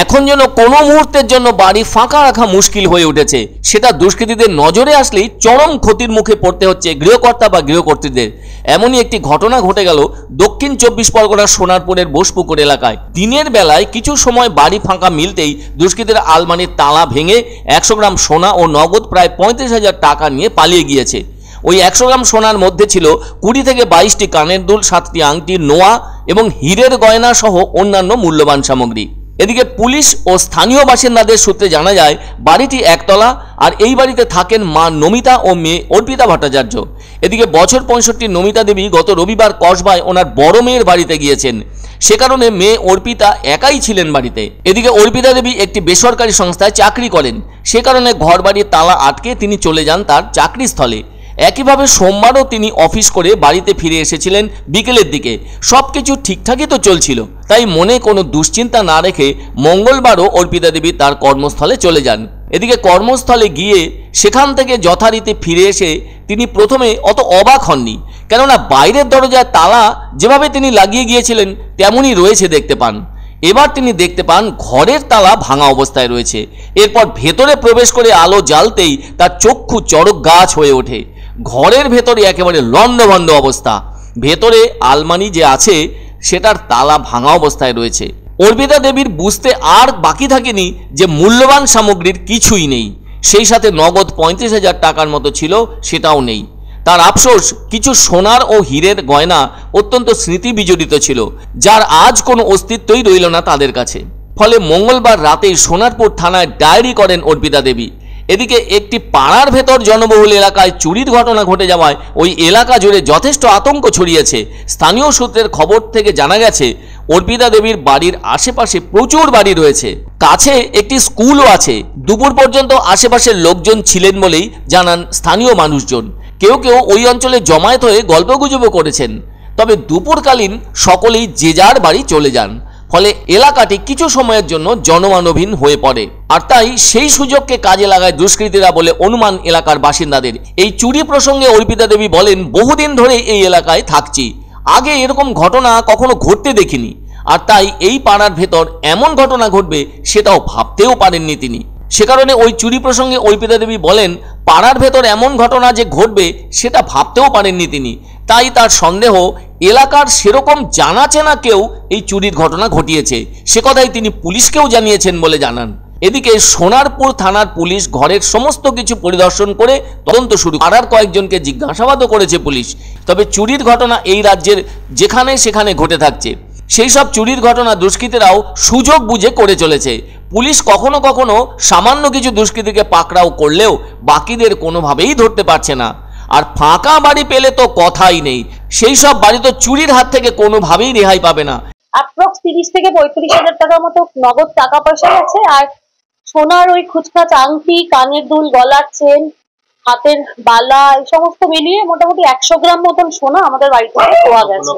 এখন যেন কোনো মুহূর্তের জন্য বাড়ি ফাঁকা রাখা মুশকিল হয়ে উঠেছে। সেটা দুষ্কৃতীদের নজরে আসলেই চরম ক্ষতির মুখে পড়তে হচ্ছে গৃহকর্তা বা গৃহকর্ত্রীদের। এমনই একটি ঘটনা ঘটে গেল দক্ষিণ 24 পরগনার সোনারপুরের বোসপুকুর এলাকায়। দিনের বেলায় কিছু সময় বাড়ি ফাঁকা মিলতেই দুষ্কৃতীরা আলমারির তালা ভেঙে 100 গ্রাম সোনা ও নগদ প্রায় 35,000 টাকা নিয়ে পালিয়ে গিয়েছে। ওই 100 গ্রাম সোনার মধ্যে ছিল 20 থেকে 22টি কানের দুল, 7টি আংটি, নোয়া এবং হীরের গয়না সহ অন্যান্য মূল্যবান সামগ্রী। এদিকে পুলিশ ও স্থানীয় বাসিন্দাদের সূত্রে জানা যায় বাড়িটি একতলা, আর এই বাড়িতে থাকেন মা নমিতা ও মেয়ে অর্পিতা ভট্টাচার্য। এদিকে বছর 65 নমিতা দেবী গত রবিবার কসবায় ওনার বড় মেয়ের বাড়িতে গিয়েছেন। সে কারণে মেয়ে অর্পিতা একাই ছিলেন বাড়িতে। এদিকে অর্পিতা দেবী একটি বেসরকারি সংস্থায় চাকরি করেন। সে কারণে ঘরবাড়ির তালা আটকে তিনি চলে যান তার চাকরিস্থলে। একইভাবে সোমবারও তিনি অফিস করে বাড়িতে ফিরে এসেছিলেন বিকেলের দিকে। সবকিছু ঠিকঠাকই তো চলছিল, তাই মনে কোনো দুশ্চিন্তা না রেখে মঙ্গলবারও অর্পিতা দেবী তার কর্মস্থলে চলে যান। এদিকে কর্মস্থলে গিয়ে সেখান থেকে যথারীতি ফিরে এসে তিনি প্রথমে অত অবাক হননি, কেননা বাইরের দরজায় তালা যেভাবে তিনি লাগিয়ে গিয়েছিলেন তেমনই রয়েছে দেখতে পান। এবার তিনি দেখতে পান ঘরের তালা ভাঙা অবস্থায় রয়েছে। এরপর ভেতরে প্রবেশ করে আলো জ্বালতেই তার চক্ষু চড়ক গাছ হয়ে ওঠে। ঘরের ভেতরে একেবারে লণ্ডভণ্ড অবস্থা। ভেতরে আলমারি যে আছে সেটার তালা ভাঙা অবস্থায় রয়েছে। অর্পিতা দেবীর বুঝতে আর বাকি থাকেনি যে মূল্যবান সামগ্রীর কিছুই নেই, সেই সাথে নগদ 35,000 টাকার মতো ছিল সেটাও নেই। তার আফসোস, কিছু সোনার ও হীরের গয়না অত্যন্ত স্মৃতি বিজড়িত ছিল, যার আজ কোনো অস্তিত্বই রইল না তাদের কাছে। ফলে মঙ্গলবার রাতেই সোনারপুর থানায় ডায়েরি করেন অর্পিতা দেবী। এদিকে একটি পাড়ার ভেতর জনবহুল এলাকায় চুরির ঘটনা ঘটে যাওয়ায় ওই এলাকা জুড়ে যথেষ্ট আতঙ্ক ছড়িয়েছে। স্থানীয় সূত্রের খবর থেকে জানা গেছে অর্পিতা দেবীর বাড়ির আশেপাশে প্রচুর বাড়ি রয়েছে, কাছে একটি স্কুলও আছে। দুপুর পর্যন্ত আশেপাশের লোকজন ছিলেন বলেই জানান স্থানীয় মানুষজন। কেউ কেউ ওই অঞ্চলে জমায়েত হয়ে গল্পগুজবও করেছেন। তবে দুপুরকালীন সকলেই যে যার বাড়ি চলে যান। ফলে এলাকাটি কিছু সময়ের জন্য জনমানবহীন হয়ে পড়ে। আর তাই সেই সুযোগকে কাজে লাগায় দুষ্কৃতীরা বলে অনুমান এলাকার বাসিন্দাদের। এই চুরি প্রসঙ্গে অর্পিতা দেবী বলেন, বহুদিন ধরে এই এলাকায় থাকছি, আগে এরকম ঘটনা কখনো ঘটতে দেখিনি। আর তাই এই পাড়ার ভেতর এমন ঘটনা ঘটবে সেটাও ভাবতেও পারেননি তিনি। সে কারণে ওই চুরি প্রসঙ্গে অর্পিতা দেবী বলেন, পাড়ার ভেতর এমন ঘটনা যে ঘটবে সেটা ভাবতেও পারেননি তিনি। তাই তার সন্দেহ এলাকার সেরকম জানা চেনা কেউ এই চুরির ঘটনা ঘটিয়েছে। সে কথাই তিনি পুলিশকেও জানিয়েছেন বলে জানান। এদিকে সোনারপুর থানার পুলিশ ঘরের সমস্ত কিছু পরিদর্শন করে তদন্ত শুরু। পাড়ার কয়েকজনকে জিজ্ঞাসাবাদও করেছে পুলিশ। তবে চুরির ঘটনা এই রাজ্যের যেখানে সেখানে ঘটে থাকছে। সেই সব চুরির ঘটনা দুষ্কৃতীরাও সুযোগ বুঝে করে চলেছে। পুলিশ কখনো কখনো সামান্য কিছু দুষ্কৃতীকে পাকড়াও করলেও বাকিদের কোনোভাবেই ধরতে পারছে না। আর ফাঁকা বাড়ি পেলে তো কথাই নেই, সেই সব বাড়ি তো চুরির হাত থেকে কোনোভাবেই রেহাই পাবে না। অ্যাপ্রক্স 30 থেকে 35,000 টাকার মতো নগদ টাকা পয়সা আছে, আর সোনার ওই খুচখাচ আংটি, কানের দুল, গলার চেন, হাতের বালা, এই সমস্ত মিলিয়ে মোটামুটি 100 গ্রাম মতন সোনা আমাদের বাড়ি থেকে পাওয়া গেছে।